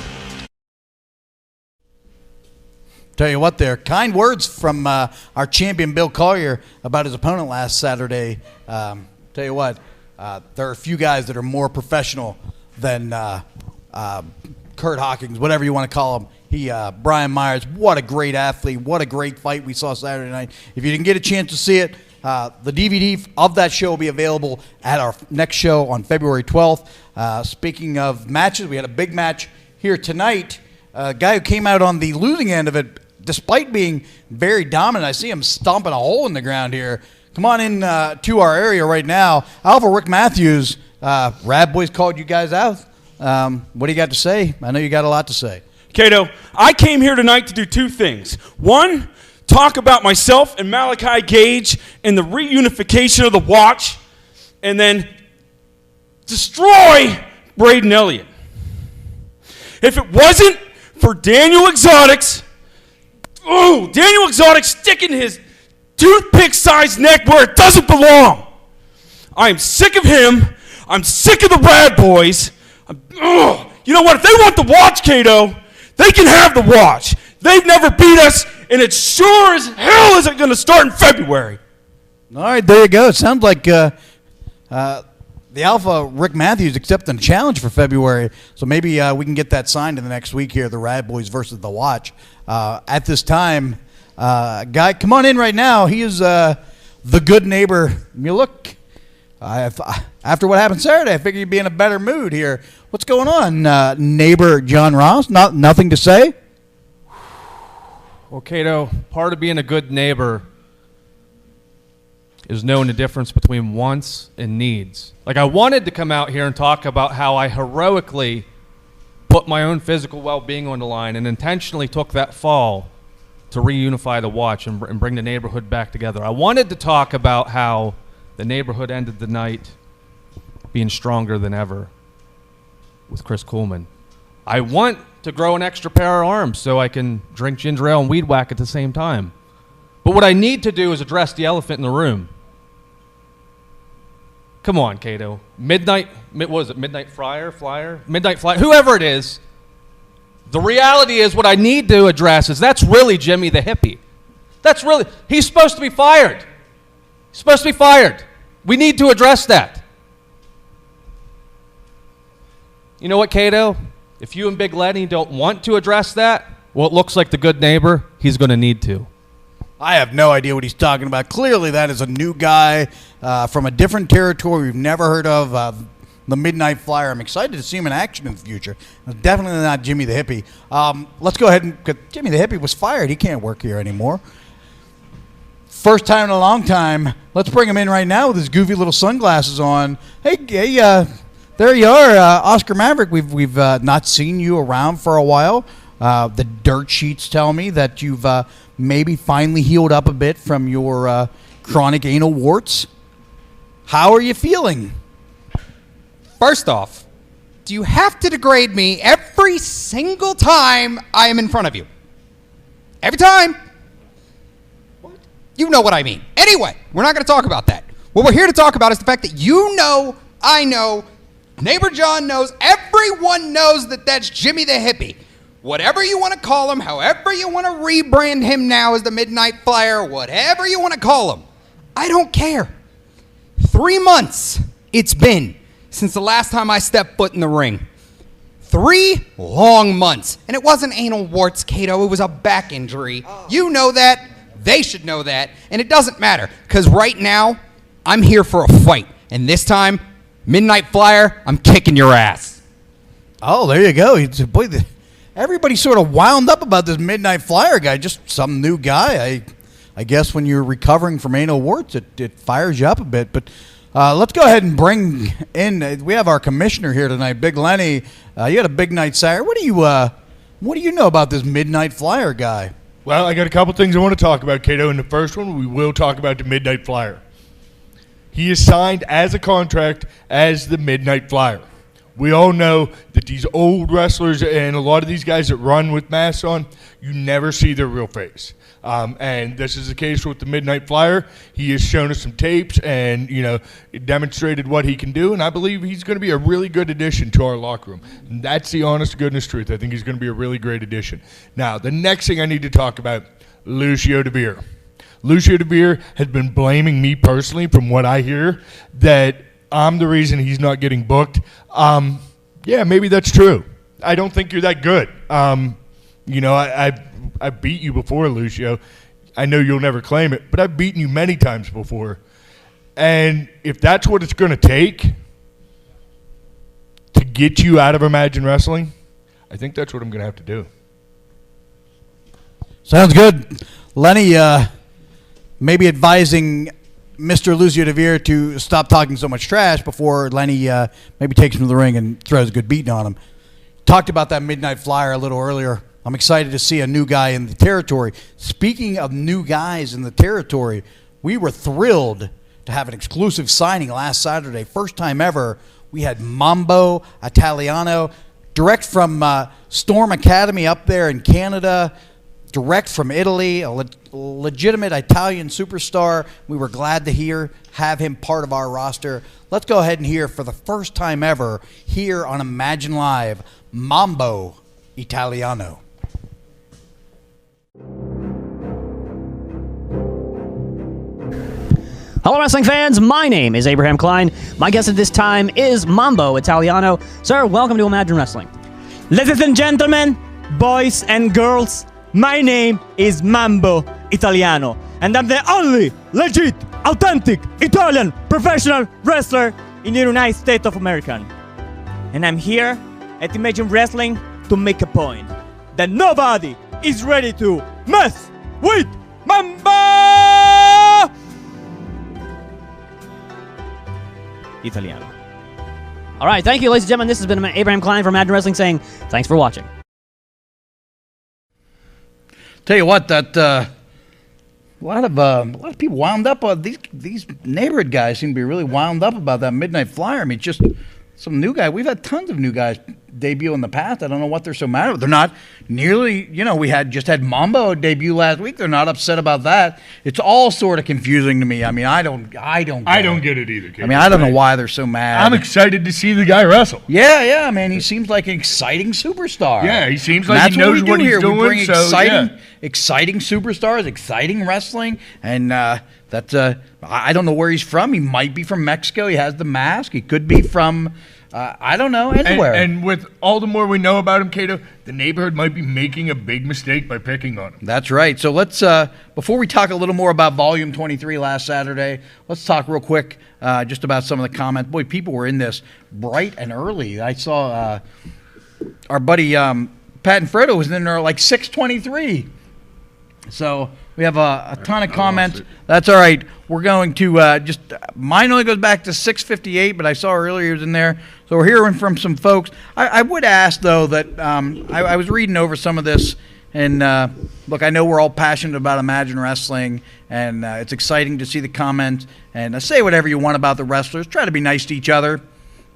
Tell you what there, kind words from our champion Bill Collier about his opponent last Saturday. Tell you what, there are a few guys that are more professional than Kurt Hawkins, whatever you want to call him. Brian Myers, what a great athlete, what a great fight we saw Saturday night. If you didn't get a chance to see it, the DVD of that show will be available at our next show on February 12th. Speaking of matches, we had a big match here tonight. A guy who came out on the losing end of it, despite being very dominant. I see him stomping a hole in the ground here. Come on in to our area right now. Alpha Rick Matthews, Rad Boys called you guys out. What do you got to say? I know you got a lot to say. Kato, I came here tonight to do two things. One, talk about myself and Malachi Gage and the reunification of the Watch, and then destroy Braden Elliott. If it wasn't for Daniel Exotics sticking his toothpick-sized neck where it doesn't belong, I'm sick of him. I'm sick of the Rad Boys. You know what? If they want the watch, Kato, they can have the watch. They've never beat us, and it sure as hell isn't going to start in February. All right, there you go. It sounds like the Alpha, Rick Matthews, accepting a challenge for February. So maybe we can get that signed in the next week here, the Rad Boys versus the Watch. At this time, Guy, come on in right now. He is the good neighbor. You look, after what happened Saturday, I figure you'd be in a better mood here. What's going on, neighbor John Ross? Nothing to say? Well, Cato, part of being a good neighbor is knowing the difference between wants and needs. Like, I wanted to come out here and talk about how I heroically put my own physical well-being on the line and intentionally took that fall to reunify the watch and bring the neighborhood back together. I wanted to talk about how the neighborhood ended the night being stronger than ever with Chris Kuhlman. I want to grow an extra pair of arms so I can drink ginger ale and weed whack at the same time. But what I need to do is address the elephant in the room. Come on, Cato. Midnight Flyer, whoever it is. The reality is what I need to address is that's really Jimmy the hippie. He's supposed to be fired. He's supposed to be fired. We need to address that. You know what, Cato? If you and Big Lenny don't want to address that, well, it looks like the good neighbor, he's going to need to. I have no idea what he's talking about. Clearly, that is a new guy from a different territory we've never heard of, the Midnight Flyer. I'm excited to see him in action in the future. Definitely not Jimmy the Hippie. Let's go ahead and, because Jimmy the Hippie was fired. He can't work here anymore. First time in a long time. Let's bring him in right now with his goofy little sunglasses on. Hey, there you are, Oscar Maverick. We've not seen you around for a while. The dirt sheets tell me that you've maybe finally healed up a bit from your chronic anal warts. How are you feeling? First off, do you have to degrade me every single time I am in front of you? Every time? You know what I mean. Anyway, we're not going to talk about that. What we're here to talk about is the fact that you know, I know, Neighbor John knows, everyone knows that that's Jimmy the Hippie. Whatever you want to call him, however you want to rebrand him now as the Midnight Flyer, whatever you want to call him, I don't care. 3 months it's been since the last time I stepped foot in the ring. 3 long months. And it wasn't anal warts, Cato. It was a back injury. You know that. They should know that. And it doesn't matter. Because right now, I'm here for a fight. And this time, Midnight Flyer, I'm kicking your ass. Oh, there you go. Boy, everybody's sort of wound up about this Midnight Flyer guy. Just some new guy. I guess when you're recovering from anal warts, it fires you up a bit. But let's go ahead and bring in. We have our commissioner here tonight, Big Lenny. You had a big night, sire. What do you know about this Midnight Flyer guy? Well, I got a couple things I want to talk about, Cato. In the first one, we will talk about the Midnight Flyer. He is signed as a contract as the Midnight Flyer. We all know that these old wrestlers and a lot of these guys that run with masks on, you never see their real face. And this is the case with the Midnight Flyer. He has shown us some tapes and, demonstrated what he can do. And I believe he's going to be a really good addition to our locker room. And that's the honest to goodness truth. I think he's going to be a really great addition. Now, the next thing I need to talk about, Lucio DeVere. Lucio DeVere has been blaming me personally, from what I hear, that I'm the reason he's not getting booked. Yeah, maybe that's true. I don't think you're that good. I beat you before, Lucio. I know you'll never claim it, but I've beaten you many times before. And if that's what it's going to take to get you out of Imagine Wrestling, I think that's what I'm going to have to do. Sounds good. Lenny, maybe advising Mr. Lucio DeVere to stop talking so much trash before Lenny maybe takes him to the ring and throws a good beating on him. Talked about that Midnight Flyer a little earlier. I'm excited to see a new guy in the territory. Speaking of new guys in the territory, we were thrilled to have an exclusive signing last Saturday. First time ever, we had Mambo Italiano, direct from Storm Academy up there in Canada. direct from Italy, a legitimate Italian superstar. We were glad to have him part of our roster. Let's go ahead and hear for the first time ever here on Imagine Live, Mambo Italiano. Hello, wrestling fans. My name is Abraham Klein. My guest at this time is Mambo Italiano. Sir, welcome to Imagine Wrestling. Ladies and gentlemen, boys and girls, my name is Mambo Italiano, and I'm the only legit, authentic Italian professional wrestler in the United States of America. And I'm here at Imagine Wrestling to make a point that nobody is ready to mess with Mambo Italiano. All right, thank you, ladies and gentlemen. This has been Abraham Klein from Imagine Wrestling saying thanks for watching. Tell you what, that a lot of people wound up. These neighborhood guys seem to be really wound up about that Midnight Flyer. I mean, just some new guy. We've had tons of new guys debut in the past. I don't know what they're so mad about. They're not nearly, we just had Mambo debut last week. They're not upset about that. It's all sort of confusing to me. I mean, I don't get it either. I mean, I don't know why they're so mad. I'm excited to see the guy wrestle. Yeah, man. He seems like an exciting superstar. Yeah, he seems like he knows what he's doing. We bring so, exciting superstars, exciting wrestling, and that's I don't know where he's from. He might be from Mexico. He has the mask. He could be from I don't know, anywhere. And with all the more we know about him, Cato, the neighborhood might be making a big mistake by picking on him. That's right. So let's before we talk a little more about Volume 23 last Saturday, let's talk real quick just about some of the comments. Boy, people were in this bright and early. I saw our buddy Pat and Fredo was in there like 6:23. So we have a ton of comments. That's all right. We're going to mine only goes back to 6:58, but I saw earlier he was in there. So we're hearing from some folks. I would ask, though, that I was reading over some of this, and look, I know we're all passionate about Imagine Wrestling, and it's exciting to see the comments. And say whatever you want about the wrestlers. Try to be nice to each other.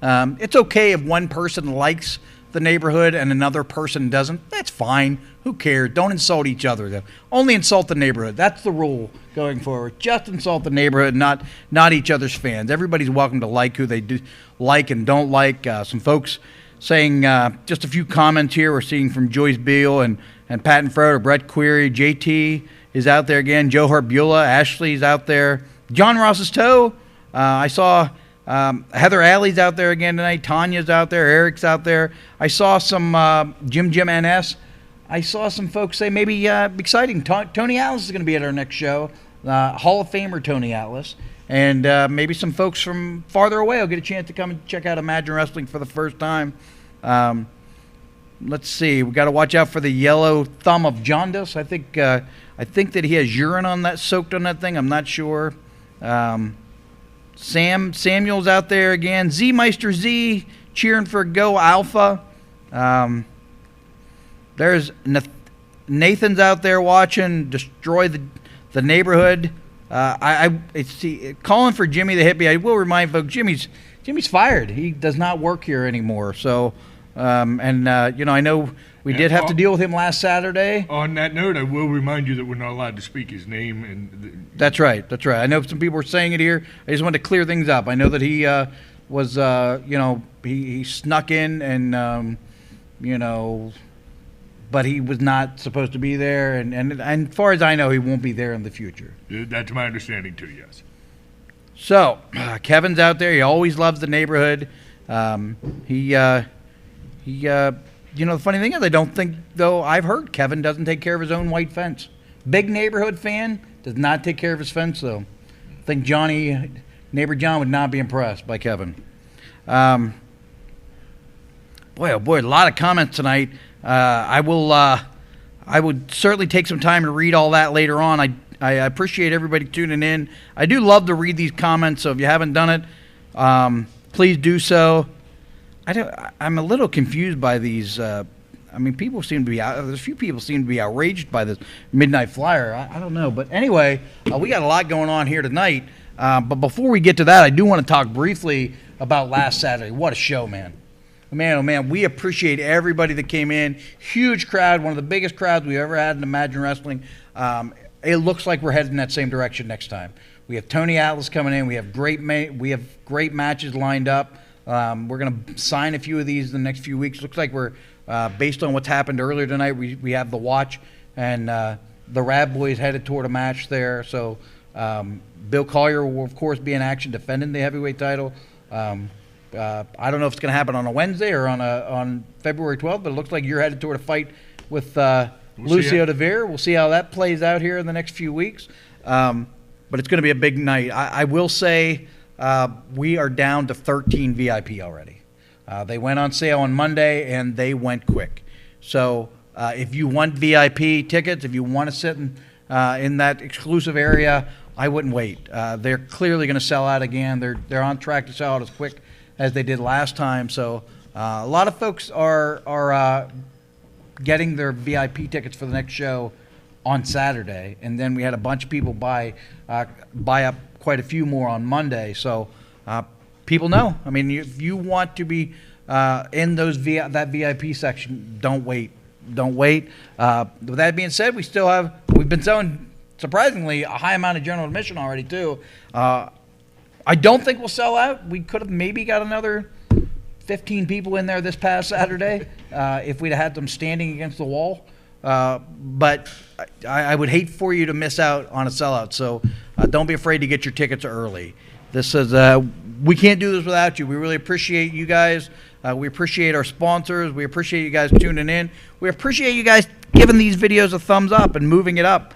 It's okay if one person likes the neighborhood and another person doesn't. That's fine. Who cares? Don't insult each other. Only insult the neighborhood. That's the rule going forward. Just insult the neighborhood, not each other's fans. Everybody's welcome to like who they do like and don't like. Some folks saying just a few comments here. We're seeing from Joyce Beal and Pat and Frodo, Brett Query, JT is out there again, Joe Harbula, Ashley's out there, John Ross's toe. I saw Heather Alley's out there again tonight. Tanya's out there. Eric's out there. I saw some Jim NS. I saw some folks say maybe exciting. Tony Atlas is going to be at our next show. Hall of Famer Tony Atlas. And maybe some folks from farther away will get a chance to come and check out Imagine Wrestling for the first time. Let's see. We got to watch out for the yellow thumb of jaundice. I think that he has urine on that, soaked on that thing. I'm not sure. Samuel's out there again. Z Meister Z cheering for Go Alpha. There's Nathan's out there watching Destroy the Neighborhood. Calling for Jimmy the Hippie. I will remind folks, Jimmy's fired. He does not work here anymore. So, I know we did have to deal with him last Saturday. On that note, I will remind you that we're not allowed to speak his name. That's right. I know some people were saying it here. I just wanted to clear things up. I know that he was, he snuck in and, but he was not supposed to be there. And as far as I know, he won't be there in the future. That's my understanding too, yes. So, Kevin's out there. He always loves the neighborhood. The funny thing is, I don't think, though, I've heard Kevin doesn't take care of his own white fence. Big neighborhood fan, does not take care of his fence, though. I think neighbor John would not be impressed by Kevin. Boy, a lot of comments tonight. I would certainly take some time to read all that later on. I appreciate everybody tuning in. I do love to read these comments, so if you haven't done it, please do so. I'm a little confused by these. People seem to be there's a few people seem to be outraged by this Midnight Flyer. I don't know, but anyway, we got a lot going on here tonight. But before we get to that, I do want to talk briefly about last Saturday. What a show, man! man, oh man, we appreciate everybody that came in. Huge crowd, one of the biggest crowds we've ever had in Imagine Wrestling. It looks like we're heading in that same direction next time. We have Tony Atlas coming in. We have great matches lined up. We're going to sign a few of these in the next few weeks. Looks like we're, based on what's happened earlier tonight, we have the watch, and the Rad Boys headed toward a match there. So Bill Collier will, of course, be in action defending the heavyweight title. I don't know if it's going to happen on a Wednesday or on February 12th, but it looks like you're headed toward a fight with Lucio DeVere. We'll see how that plays out here in the next few weeks. But it's going to be a big night. I will say we are down to 13 VIP already. They went on sale on Monday, and they went quick. So if you want VIP tickets, if you want to sit in that exclusive area, I wouldn't wait. They're clearly going to sell out again. They're on track to sell out as quick as they did last time. So a lot of folks are getting their VIP tickets for the next show on Saturday, and then we had a bunch of people buy up quite a few more on Monday. So people know. I mean, if you want to be in that VIP section, don't wait. Don't wait. With that being said, we've been selling surprisingly a high amount of general admission already too. I don't think we'll sell out. We could have maybe got another 15 people in there this past Saturday if we'd had them standing against the wall. But I would hate for you to miss out on a sellout. So don't be afraid to get your tickets early. This is we can't do this without you. We really appreciate you guys. We appreciate our sponsors. We appreciate you guys tuning in. We appreciate you guys giving these videos a thumbs up and moving it up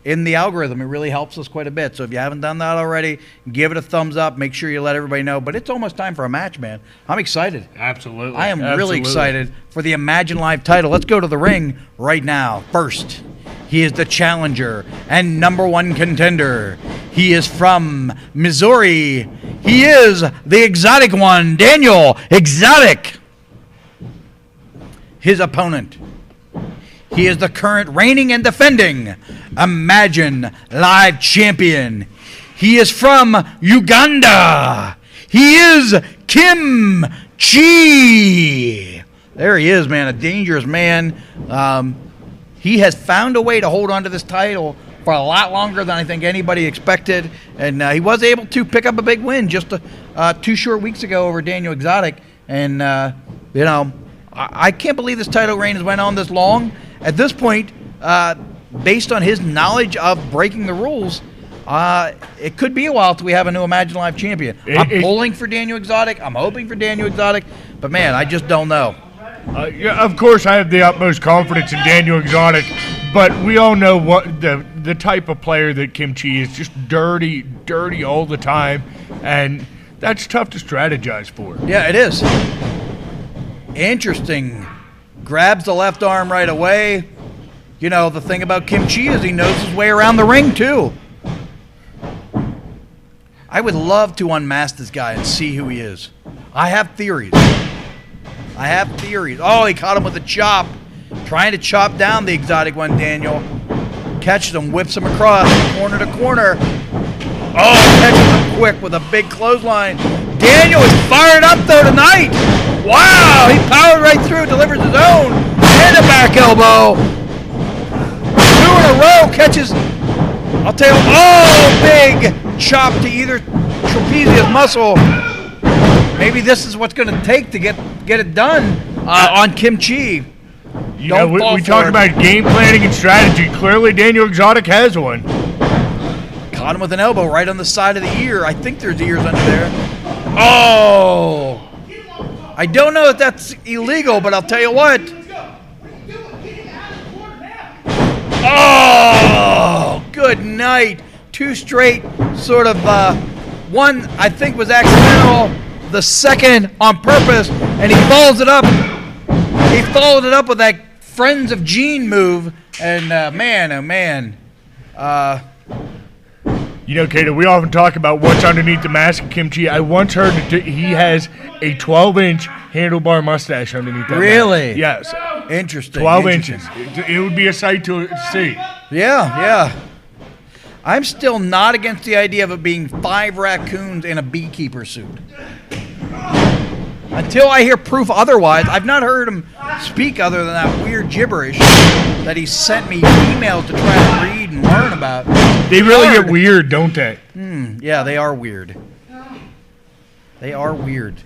in the algorithm. It really helps us quite a bit. So if you haven't done that already, give it a thumbs up. Make sure you let everybody know. But it's almost time for a match, man. I'm excited. Absolutely. I am really excited for the Imagine Live title. Let's go to the ring right now. First, he is the challenger and #1 contender. He is from Missouri. He is the exotic one, Daniel Exotic. His opponent, he is the current reigning and defending Imagine Live champion. He is from Uganda. He is Kim Chi. There he is, man, a dangerous man. He has found a way to hold on to this title for a lot longer than I think anybody expected. And he was able to pick up a big win just 2 short weeks ago over Daniel Exotic. And, I can't believe this title reign has went on this long. At this point, based on his knowledge of breaking the rules, it could be a while till we have a new Imagine Live champion. I'm pulling for Daniel Exotic. I'm hoping for Daniel Exotic. But, man, I just don't know. Yeah, of course, I have the utmost confidence in Daniel Exotic, but we all know what the type of player that Kim Chi is. Just dirty all the time, and that's tough to strategize for. Yeah, it is. Interesting. Grabs the left arm right away. You know, the thing about Kim Chi is he knows his way around the ring, too. I would love to unmask this guy and see who he is. I have theories. Oh, he caught him with a chop. Trying to chop down the exotic one, Daniel. Catches him, whips him across corner to corner. Oh, catches him quick with a big clothesline. Daniel is fired up, though, tonight. Wow, he powered right through, delivers his own. And a back elbow. 2 in a row, catches. I'll tell you, oh, big chop to either trapezius muscle. Maybe this is what's going to take to get it done on Kim Chi. Yeah, we talk about game planning and strategy. Clearly, Daniel Exotic has one. Caught him with an elbow right on the side of the ear. I think there's ears under there. Oh! I don't know if that's illegal, but I'll tell you what. Oh! Good night. 2 straight sort of, one I think was accidental. The second on purpose, and he follows it up. He followed it up with that Friends of Gene move, and man, oh man. You know, Kato, we often talk about what's underneath the mask of Kim Chi. I once heard that he has a 12-inch handlebar mustache underneath that Really? mask. Yes. Interesting. 12 inches. It would be a sight to see. Yeah. I'm still not against the idea of it being 5 raccoons in a beekeeper suit. Until I hear proof otherwise, I've not heard him speak other than that weird gibberish that he sent me emails to try to read and learn about. They really get weird, don't they? Yeah, they are weird. They are weird.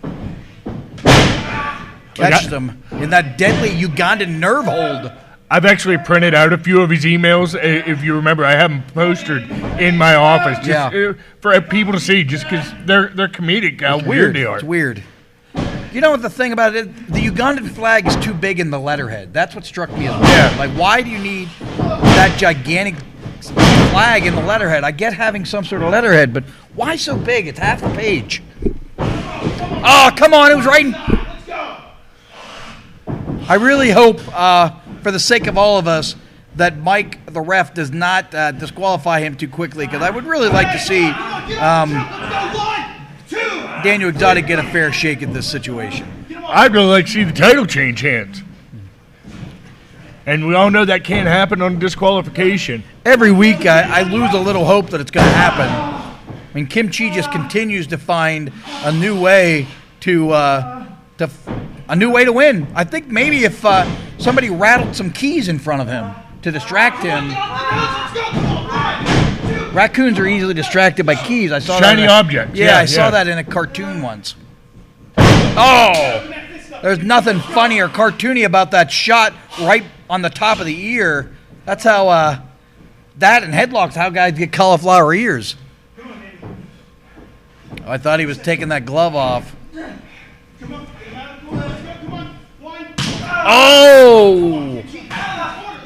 Catch them in that deadly Ugandan nerve hold. I've actually printed out a few of his emails. If you remember, I have them posted in my office just for people to see, just because they're comedic how weird they are. It's weird. You know what the thing about it? The Ugandan flag is too big in the letterhead. That's what struck me as weird. Yeah. Like, why do you need that gigantic flag in the letterhead? I get having some sort of letterhead, but why so big? It's half the page. Oh, come on. It was right. I really hope, for the sake of all of us, that Mike, the ref, does not disqualify him too quickly, because I would really like to see Daniel Exotic get a fair shake at this situation. I'd really like to see the title change hands. And we all know that can't happen on disqualification. Every week I lose a little hope that it's going to happen. I mean, Kim Chi just continues to find a new way to win. I think maybe if somebody rattled some keys in front of him to distract him. Raccoons are easily distracted by keys. I saw shiny that objects. Yeah, I saw that in a cartoon once. Oh! There's nothing funny or cartoony about that shot right on the top of the ear. That's how, that and headlocks, how guys get cauliflower ears. I thought he was taking that glove off. Oh!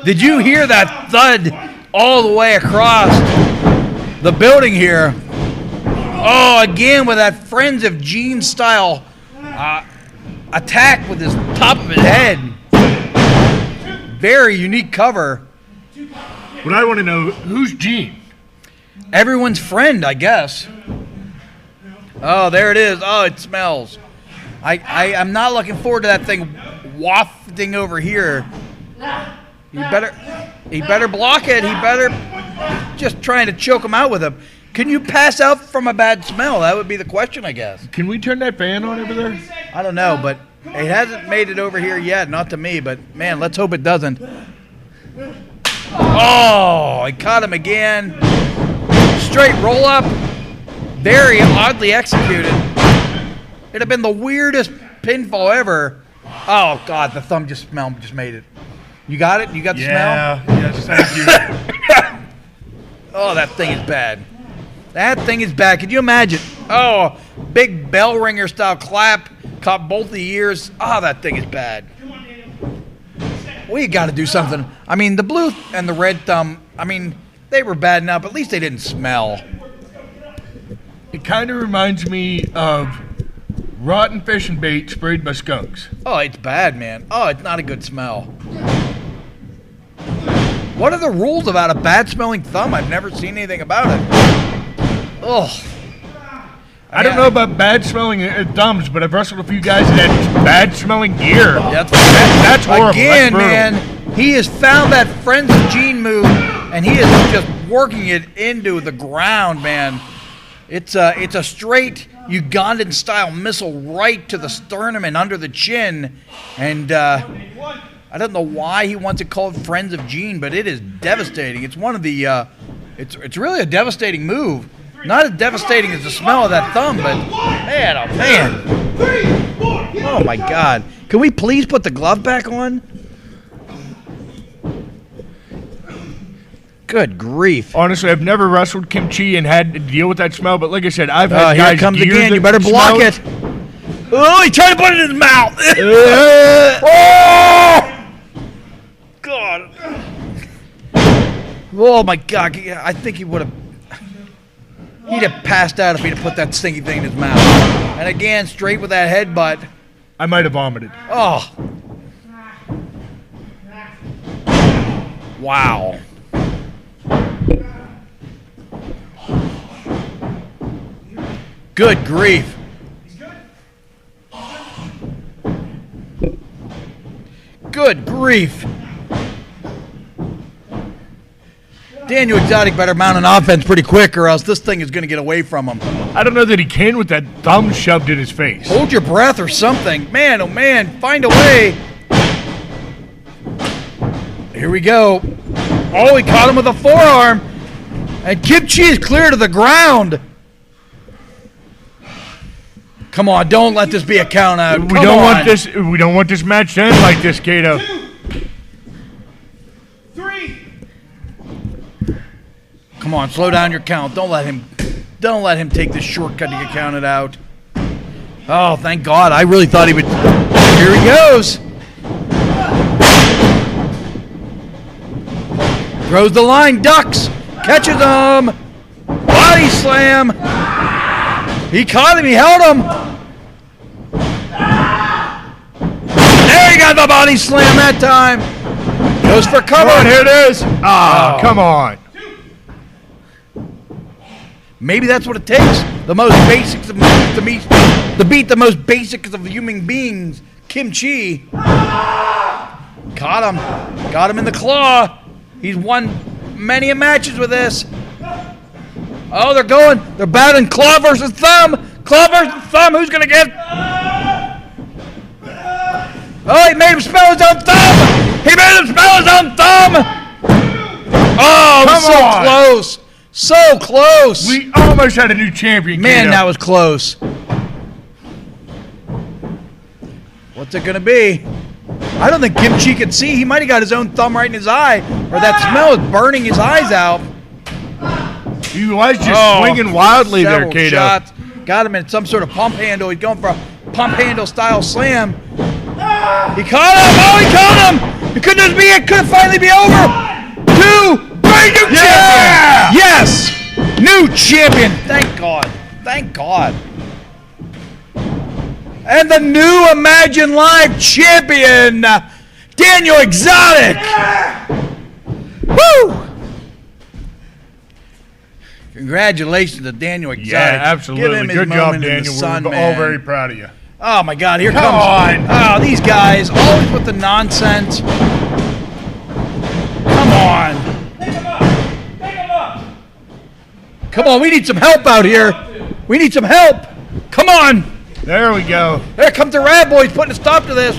Did you hear that thud all the way across the building here? Oh, again with that Friends of Gene style attack with his top of his head. Very unique cover. What I want to know, who's Gene? Everyone's friend, I guess. Oh, there it is. Oh, it smells. I'm not looking forward to that thing wafting over here. He better block it. He better just trying to choke him out with him. Can you pass out from a bad smell? That would be the question, I guess. Can we turn that fan on over there? I don't know, but it hasn't made it over here yet. Not to me, but man, let's hope it doesn't. Oh, I caught him again. Straight roll up. Very oddly executed. It'd have been the weirdest pinfall ever. Oh God, the thumb just made it. You got it? You got the smell? Yes, thank you. Oh, that thing is bad. That thing is bad. Could you imagine? Oh, big bell ringer style clap. Caught both the ears. Oh, that thing is bad. We got to do something. I mean, the blue and the red thumb, I mean, they were bad enough, but at least they didn't smell. It kind of reminds me of rotten fishing bait sprayed by skunks. Oh, it's bad, man. Oh, it's not a good smell. What are the rules about a bad-smelling thumb? I've never seen anything about it. Ugh. I don't know about bad-smelling thumbs, but I've wrestled a few guys that had bad-smelling gear. That's horrible. Again, that's man, he has found that Friends of Gene move, and he is just working it into the ground, man. It's a straight Ugandan-style missile right to the sternum and under the chin, and I don't know why he wants it called Friends of Gene, but it is devastating. It's one of the, it's really a devastating move. Not as devastating as the smell of that thumb, but man, oh man. Oh my God. Can we please put the glove back on? Good grief. Honestly, I've never wrestled Kim Chi and had to deal with that smell, but like I said, I've had guys here it comes gears again. that You better block smell it. Oh, he tried to put it in his mouth. Oh! God. Oh my God. I think he would have. He'd have passed out if he'd have put that stinky thing in his mouth. And again, straight with that headbutt. I might have vomited. Oh. Wow. Good grief. Good grief. Daniel Exotic better mount an offense pretty quick, or else this thing is going to get away from him. I don't know that he can with that thumb shoved in his face. Hold your breath or something. Man, oh man, find a way. Here we go. Oh, he caught him with a forearm. And Kim Chi is clear to the ground. Come on, don't let this be a count out. We don't want this match to end like this, Kato. 3. Come on, slow down your count. Don't let him take this shortcut to get counted out. Oh, thank God. I really thought he would. Here he goes. Throws the line, ducks, catches him. Body slam. He caught him, he held him. There he got the body slam that time. Goes for cover. Come on, here it is. Ah, come on. Maybe that's what it takes. The most basics of to beat the most basics of human beings. Kim Chi. Caught him. Got him in the claw. He's won many matches with this. Oh, they're battling claw versus thumb. Claw versus thumb. Who's going to get? Oh, he made him spell his own thumb. He made him spell his own thumb. Oh, Come so on. close. So close. We almost had a new champion. Man, Kato. that was close. What's it going to be? I don't think Kim Chi can see. He might have got his own thumb right in his eye, or that smell is burning his eyes out. He was just swinging wildly there, Several Kato. shots. Got him in some sort of pump handle. He's going for a pump handle style slam. He caught him. Oh, he caught him. It could just be. It could finally be over. 2, 3, new champion. Yes, new champion. Thank God. Thank God. And the new Imagine Live champion, Daniel Exotic. Woo! Congratulations to Daniel Exotic. Yeah, absolutely. Give him his Good job, moment in the Daniel. sun, We're man. all very proud of you. Oh my God! Here Come comes. on. Oh, these guys always with the nonsense. Come on. Come on, we need some help out here. We need some help. Come on. There we go. There comes the Rad Boys putting a stop to this.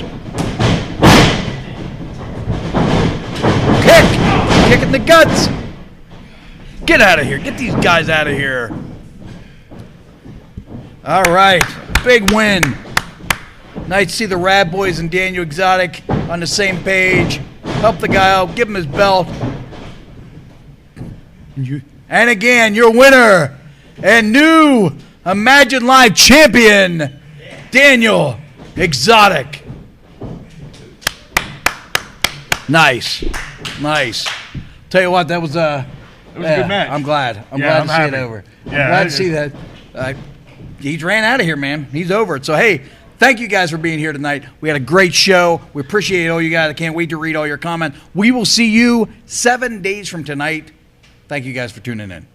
Kick in the guts. Get out of here. Get these guys out of here. All right, big win. Nice to see the Rad Boys and Daniel Exotic on the same page. Help the guy out. Give him his belt. And again, your winner and new Imagine Live champion, Daniel Exotic. Nice. Tell you what, that was a good match. I'm glad. I'm Yeah, glad to I'm see it happy. over. I'm Yeah, glad to see that. He's ran out of here, man. He's over it. So, hey, thank you guys for being here tonight. We had a great show. We appreciate all you guys. I can't wait to read all your comments. We will see you 7 days from tonight. Thank you guys for tuning in.